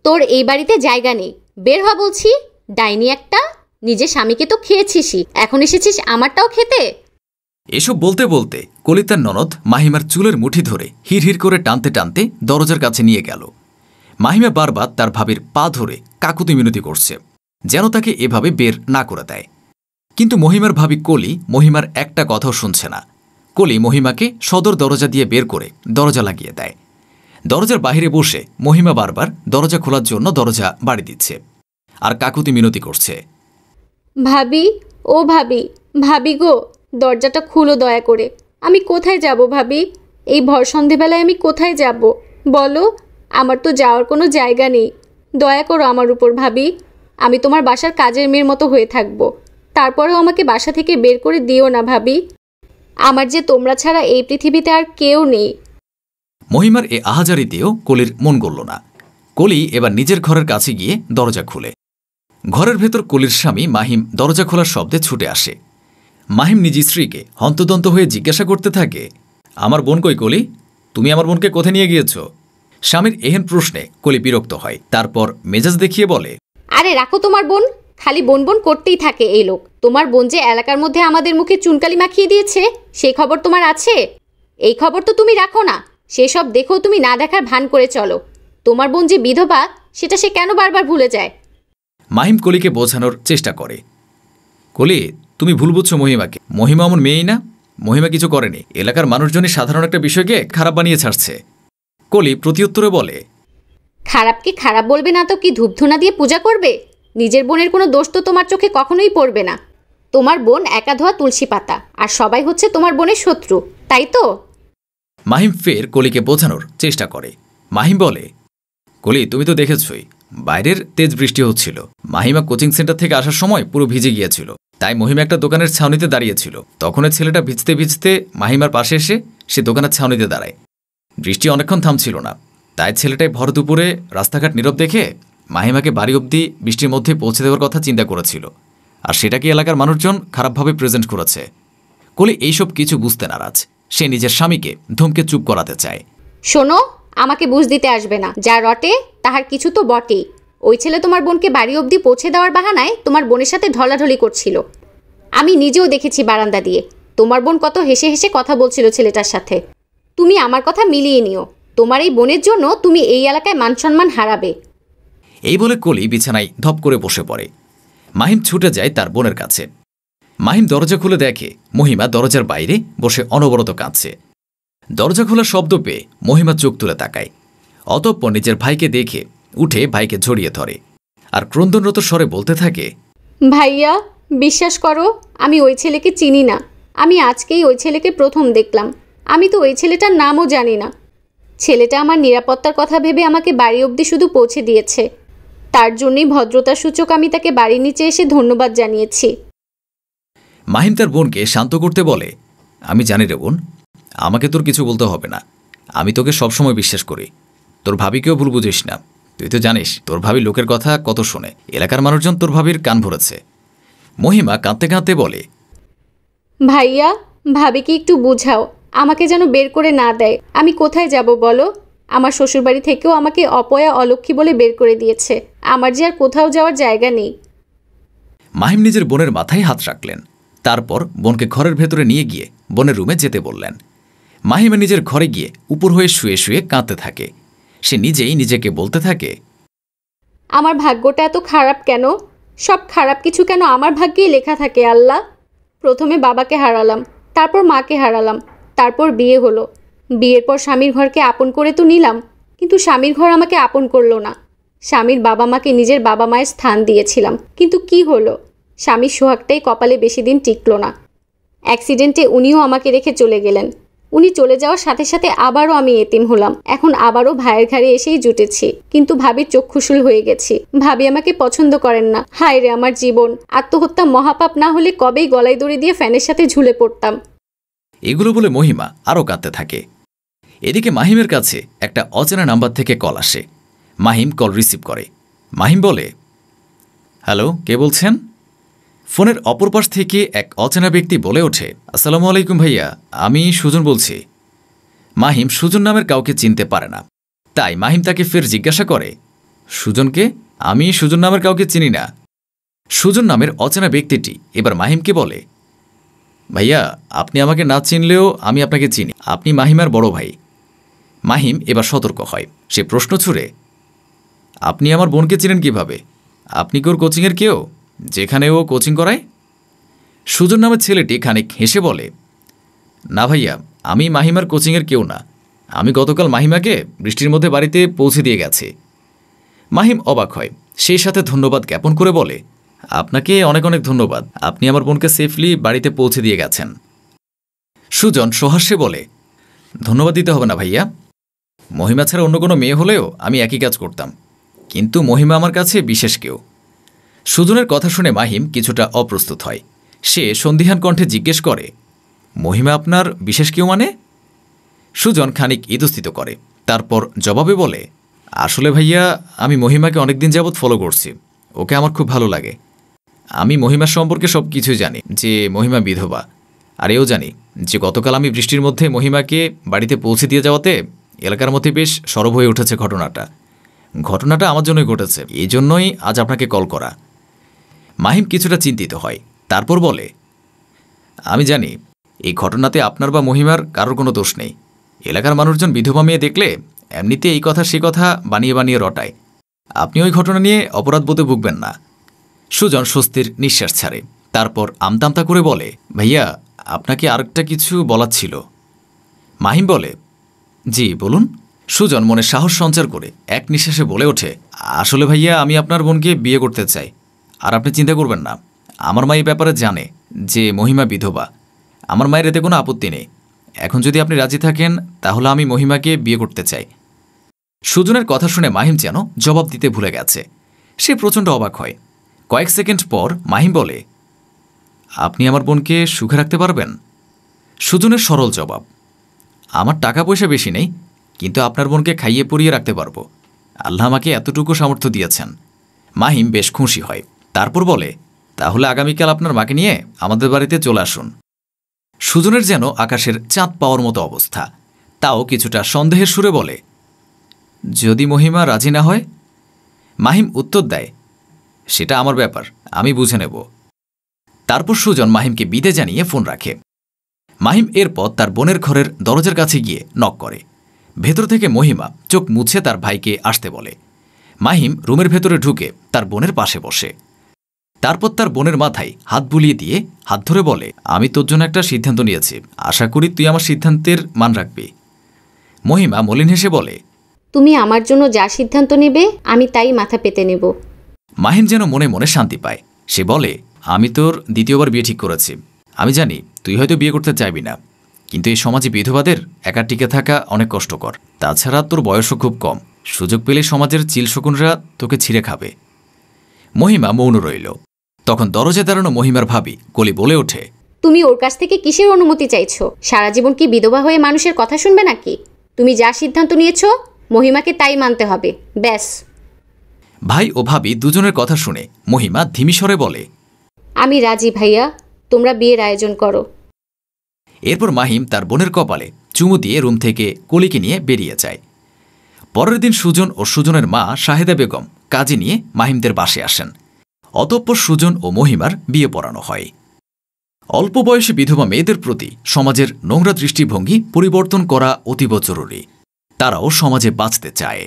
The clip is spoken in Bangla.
তোর এই বাড়িতে জায়গা নেই, বের হ বলছি। ডাইনি একটা, নিজের স্বামীকে তো খেয়েছিসই, এখন এসেছিস আমারটাও খেতে। এসব বলতে বলতে কলি তার ননদ মাহিমার চুলের মুঠি ধরে হিড়হিড় করে টানতে টানতে দরজার কাছে নিয়ে গেল। মাহিমা বারবার তার ভাবির পা ধরে কাকুতি মিনতি করছে, যেন তাকে এভাবে বের না করে দেয়। কিন্তু মহিমার ভাবি কলি মহিমার একটা কথাও শুনছে না। কলি মহিমাকে সদর দরজা দিয়ে বের করে দরজা লাগিয়ে দেয়। দরজার বাহিরে বসে মহিমা বারবার দরজা খোলার জন্য দরজা বাড়ি দিচ্ছে আর কাকুতি মিনতি করছে। ভাবি, ও ভাবি, ভাবি গো, দরজাটা খুলো দয়া করে। আমি কোথায় যাব ভাবি? এই ভর সন্ধেবেলায় আমি কোথায় যাব বলো? আমার তো যাওয়ার কোনো জায়গা নেই। দয়া করো আমার উপর ভাবি। আমি তোমার বাসার কাজের মেয়ের মতো হয়ে থাকবো, তারপরেও আমাকে বাসা থেকে বের করে দিও না ভাবি। আমার যে তোমরা ছাড়া এই পৃথিবীতে আর কেউ নেই। মহিমার এ আহাজারিতেও কলির মন গড়ল না। কলি এবার নিজের ঘরের কাছে গিয়ে দরজা খুলে। ঘরের ভেতর কলির স্বামী মাহিম দরজা খোলার শব্দে ছুটে আসে। মাহিম নিজ স্ত্রীকে হন্তদন্ত হয়ে জিজ্ঞাসা করতে থাকে, আমার বোন কই কলি? তুমি আমার বোনকে কোথায় নিয়ে গিয়েছ? স্বামীর এহেন প্রশ্নে কলি বিরক্ত হয়, তারপর মেজাজ দেখিয়ে বলে, আরে রাখো তোমার বোন, খালি বোন বোন করতেই থাকে এই লোক। তোমার বোন যে এলাকার মধ্যে আমাদের মুখে চুনকালি মাখিয়ে দিয়েছে, সেই খবর তোমার আছে? এই খবর তো তুমি রাখো না, সেসব দেখেও তুমি না দেখার ভান করে চলো। তোমার বোন যে বিধবা, সেটা সে কেন বারবার ভুলে যায়? মাহিম কলিকে বোঝানোর চেষ্টা করে, কলি তুমি ভুল বুঝছো মহিমাকে। মহিমা এমন মেয়েই না, মহিমা কিছু করেনি। এলাকার মানুষজনই সাধারণ একটা বিষয়কে খারাপ বানিয়ে ছাড়ছে। কলি প্রত্যুত্তরে বলে, খারাপকে খারাপ বলবে না তো কি ধূপধুনা দিয়ে পূজা করবে? নিজের বোনের কোনো দোষ তো তোমার চোখে কখনোই পড়বে না। তোমার বোন একা ধোয়া তুলসী পাতা, আর সবাই হচ্ছে তোমার বোনের শত্রু, তাই তো? মাহিম ফের কলিকে বোঝানোর চেষ্টা করে। মাহিম বলে, কলি তুমি তো দেখেছই, বাইরের তেজ বৃষ্টি হচ্ছিল। মাহিমা কোচিং সেন্টার থেকে আসার সময় পুরো ভিজে গিয়েছিল, তাই মহিমা একটা দোকানের ছাউনিতে দাঁড়িয়েছিল। তখন ছেলেটা ভিজতে ভিজতে মাহিমার পাশে এসে সে দোকানের ছাউনিতে দাঁড়ায়। বৃষ্টি অনেকক্ষণ থামছিল না, তাই ছেলেটাই ভর দুপুরে রাস্তাঘাট নীরব দেখে মাহিমাকে বাড়ি অবধি বৃষ্টির মধ্যে পৌঁছে দেওয়ার কথা চিন্তা করেছিল, আর সেটাকে এলাকার মানুষজন খারাপভাবে প্রেজেন্ট করেছে। কলি এইসব কিছু বুঝতে নারাজ। সে নিজের স্বামীকে ধমকে চুপ করাতে চায়। শোনো, আমাকে বুঝ দিতে আসবে না। যা রটে তাহার কিছু তো বটেই। ওই ছেলে তোমার বোনকে বাড়ি অবধি পৌঁছে দেওয়ার বাহানায় তোমার বোনের সাথে ঢলাঢলি করছিল। আমি নিজেও দেখেছি বারান্দা দিয়ে। তোমার বোন কত হেসে হেসে কথা বলছিল ছেলেটার সাথে। তুমি আমার কথা মিলিয়ে নিও, তোমার এই বোনের জন্য তুমি এই এলাকায় মানসম্মান হারাবে। এই বলে কলি বিছানায় ধপ করে বসে পড়ে। মাহিম ছুটে যায় তার বোনের কাছে। মাহিম দরজা খুলে দেখে মহিমা দরজার বাইরে বসে অনবরত কাঁদছে। দরজা খোলার শব্দ পেয়ে মহিমা চোখ তুলে তাকায়। অতঃপর নিজের ভাইকে দেখে উঠে ভাইকে জড়িয়ে ধরে আর ক্রন্দনরত স্বরে বলতে থাকে, ভাইয়া, বিশ্বাস করো, আমি ওই ছেলেকে চিনি না। আমি আজকেই ওই ছেলেকে প্রথম দেখলাম। আমি তো ওই ছেলেটার নামও জানি না। ছেলেটা আমার নিরাপত্তার কথা ভেবে আমাকে বাড়ি অবধি শুধু পৌঁছে দিয়েছে। তার জন্যই ভদ্রতার সূচক আমি তাকে বাড়ির নিচে এসে ধন্যবাদ জানিয়েছি। মাহিম তার বোনকে শান্ত করতে বলে, আমি জানি রে বোন, আমাকে তোর কিছু বলতে হবে না। আমি তোকে সবসময় বিশ্বাস করি। তোর ভাবিকেও ভুল বুঝিস না। তুই তো জানিস তোর ভাবি লোকের কথা কত শোনে। এলাকার মানুষজন তোর ভাবির কান ভরেছে। মহিমা কাঁদতে কাঁদতে বলে, ভাইয়া, ভাবিকে একটু বুঝাও, আমাকে যেন বের করে না দেয়। আমি কোথায় যাব বলো? আমার শ্বশুরবাড়ি থেকেও আমাকে অপয়া অলক্ষী বলে বের করে দিয়েছে। আমার যে আর কোথাও যাওয়ার জায়গা নেই। মাহিম নিজের বোনের মাথায় হাত রাখলেন। তারপর বোনকে ঘরের ভেতরে নিয়ে গিয়ে বোনের রুমে যেতে বললেন। মাহিমা নিজের ঘরে গিয়ে উপর হয়ে শুয়ে শুয়ে কাঁদতে থাকে। সে নিজেই নিজেকে বলতে থাকে, আমার ভাগ্যটা এত খারাপ কেন? সব খারাপ কিছু কেন আমার ভাগ্যেই লেখা থাকে আল্লাহ? প্রথমে বাবাকে হারালাম, তারপর মাকে হারালাম, তারপর বিয়ে হলো। বিয়ের পর স্বামীর ঘরকে আপন করে তো নিলাম, কিন্তু স্বামীর ঘর আমাকে আপন করলো না। স্বামীর বাবা মাকে নিজের বাবা মায়ের স্থান দিয়েছিলাম, কিন্তু কি হলো? স্বামীর সোহাগটাই কপালে বেশি দিন টিকলো না। অ্যাক্সিডেন্টে উনিও আমাকে রেখে চলে গেলেন। উনি চলে যাওয়ার সাথে সাথে আবারও আমি এতিম হলাম। এখন আবারও ভাইয়ের ঘাড়ে এসেই জুটেছি, কিন্তু ভাবির চক্ষুশূল হয়ে গেছি। ভাবি আমাকে পছন্দ করেন না। হায় রে আমার জীবন! আত্মহত্যা মহাপাপ না হলে কবেই গলায় দড়ি দিয়ে ফ্যানের সাথে ঝুলে পড়তাম। এগুলো বলে মহিমা আরও কাঁদতে থাকে। এদিকে মাহিমের কাছে একটা অচেনা নাম্বার থেকে কল আসে। মাহিম কল রিসিভ করে। মাহিম বলে, হ্যালো, কে বলছেন? ফোনের অপর পাশ থেকে এক অচেনা ব্যক্তি বলে ওঠে, আসসালামু আলাইকুম ভাইয়া, আমি সুজন বলছি। মাহিম সুজন নামের কাউকে চিনতে পারে না, তাই মাহিম তাকে ফের জিজ্ঞাসা করে, সুজনকে? আমি সুজন নামের কাউকে চিনি না। সুজন নামের অচেনা ব্যক্তিটি এবার মাহিমকে বলে, ভাইয়া, আপনি আমাকে না চিনলেও আমি আপনাকে চিনি। আপনি মাহিমার বড় ভাই। মাহিম এবার সতর্ক হয়। সে প্রশ্ন ছুড়ে, আপনি আমার বোনকে চিনেন কিভাবে? আপনি কি ওর কোচিংয়ের কেউ, যেখানে ও কোচিং করায়? সুজন নামের ছেলেটি খানিক হেসে বলে, না ভাইয়া, আমি মাহিমার কোচিংয়ের কেউ না। আমি গতকাল মাহিমাকে বৃষ্টির মধ্যে বাড়িতে পৌঁছে দিয়ে গেছি। মাহিম অবাক হয়। সেই সাথে ধন্যবাদ জ্ঞাপন করে বলে, আপনাকে অনেক অনেক ধন্যবাদ। আপনি আমার বোনকে সেফলি বাড়িতে পৌঁছে দিয়ে গেছেন। সুজন সহাস্যে বলে, ধন্যবাদ দিতে হবে না ভাইয়া। মহিমা ছাড়া অন্য কোনো মেয়ে হলেও আমি একই কাজ করতাম, কিন্তু মহিমা আমার কাছে বিশেষ কেউ। সুজনের কথা শুনে মাহিম কিছুটা অপ্রস্তুত হয়। সে সন্দিহান কণ্ঠে জিজ্ঞেস করে, মহিমা আপনার বিশেষ কেউ মানে? সুজন খানিক ইতস্তত করে, তারপর জবাবে বলে, আসলে ভাইয়া, আমি মহিমাকে অনেকদিন যাবৎ ফলো করছি। ওকে আমার খুব ভালো লাগে। আমি মহিমার সম্পর্কে সব কিছুই জানি, যে মহিমা বিধবা। আর এও জানি যে গতকাল আমি বৃষ্টির মধ্যে মহিমাকে বাড়িতে পৌঁছে দিয়ে যাওয়াতে এলাকার মধ্যে বেশ সরব হয়ে উঠেছে ঘটনাটা আমার জন্যই ঘটেছে। এই জন্যই আজ আপনাকে কল করা। মাহিম কিছুটা চিন্তিত হয়, তারপর বলে, আমি জানি এই ঘটনাতে আপনার বা মহিমার কারোর কোনো দোষ নেই। এলাকার মানুষজন বিধবা মেয়ে দেখলে এমনিতে এই কথা সে কথা বানিয়ে বানিয়ে রটায়। আপনি ওই ঘটনা নিয়ে অপরাধবোধে ভুগবেন না। সুজন স্বস্তির নিঃশ্বাস ছাড়ে, তারপর আমতামতা করে বলে, ভাইয়া, আপনাকে আরেকটা কিছু বলার ছিল। মাহিম বলে, জি বলুন। সুজন মনে সাহস সঞ্চার করে এক নিঃশ্বাসে বলে ওঠে, আসলে ভাইয়া, আমি আপনার বোনকে বিয়ে করতে চাই। আর আপনি চিন্তা করবেন না, আমার মা এই ব্যাপারে জানে যে মহিমা বিধবা। আমার মায়ের এতে কোনো আপত্তি নেই। এখন যদি আপনি রাজি থাকেন তাহলে আমি মহিমাকে বিয়ে করতে চাই। সুজনের কথা শুনে মাহিম যেন জবাব দিতে ভুলে গেছে। সে প্রচণ্ড অবাক হয়। কয়েক সেকেন্ড পর মাহিম বলে, আপনি আমার বোনকে সুখে রাখতে পারবেন? সুজনের সরল জবাব, আমার টাকা পয়সা বেশি নেই, কিন্তু আপনার বোনকে খাইয়ে পরিয়ে রাখতে পারবো। আল্লাহ আমাকে এতটুকু সামর্থ্য দিয়েছেন। মাহিম বেশ খুশি হয়, তারপর বলে, তাহলে আগামীকাল আপনার মাকে নিয়ে আমাদের বাড়িতে চলে আসুন। সুজনের যেন আকাশের চাঁদ পাওয়ার মতো অবস্থা। তাও কিছুটা সন্দেহের সুরে বলে, যদি মহিমা রাজি না হয়? মাহিম উত্তর দেয়, সেটা আমার ব্যাপার, আমি বুঝে নেব। তারপর সুজন মাহিমকে বিদে জানিয়ে ফোন রাখে। মাহিম এরপর তার বোনের ঘরের দরজার কাছে গিয়ে নক করে। ভেতর থেকে মহিমা চোখ মুছে তার ভাইকে আসতে বলে। মাহিম রুমের ভেতরে ঢুকে তার বোনের পাশে বসে। তারপর তার বোনের মাথায় হাত বুলিয়ে দিয়ে হাত ধরে বলে, আমি তোর জন্য একটা সিদ্ধান্ত নিয়েছি, আশা করি তুই আমার সিদ্ধান্তের মান রাখবি। মহিমা মলিন হেসে বলে, তুমি আমার জন্য যা সিদ্ধান্ত নেবে আমি তাই মাথা পেতে নেব। মাহিম যেন মনে মনে শান্তি পায়। সে বলে, আমি তোর দ্বিতীয়বার বিয়ে ঠিক করেছি। আমি জানি তুই হয়তো বিয়ে করতে চাইবি না, কিন্তু এই সমাজে বিধবাদের একা টিকে থাকা অনেক কষ্টকর। তাছাড়া তোর বয়সও খুব কম, সুযোগ পেলে সমাজের চিলশকুনরা তোকে ছিঁড়ে খাবে। মহিমা মৌন রইল। তখন দরজায় দাঁড়ানো মহিমার ভাবি কলি বলে ওঠে, তুমি ওর কাছ থেকে কিসের অনুমতি চাইছো? সারা জীবন কি বিধবা হয়ে মানুষের কথা শুনবে নাকি? তুমি যা সিদ্ধান্ত নিয়েছো মহিমাকে তাই মানতে হবে, ব্যাস। ভাই ও ভাবি দুজনের কথা শুনে মহিমা ধিমিস্বরে বলে, আমি রাজি ভাইয়া, তোমরা বিয়ের আয়োজন করো। এরপর মাহিম তার বোনের কপালে চুমু দিয়ে রুম থেকে কলিকে নিয়ে বেরিয়ে যায়। পরের দিন সুজন ও সুজনের মা শাহেদা বেগম কাজে নিয়ে মাহিমদের বাসে আসেন। অতঃপর সুজন ও মহিমার বিয়ে পড়ানো হয়। অল্প বয়সী বিধবা মেয়েদের প্রতি সমাজের নোংরা দৃষ্টিভঙ্গি পরিবর্তন করা অতীব জরুরি। তারাও সমাজে বাঁচতে চায়।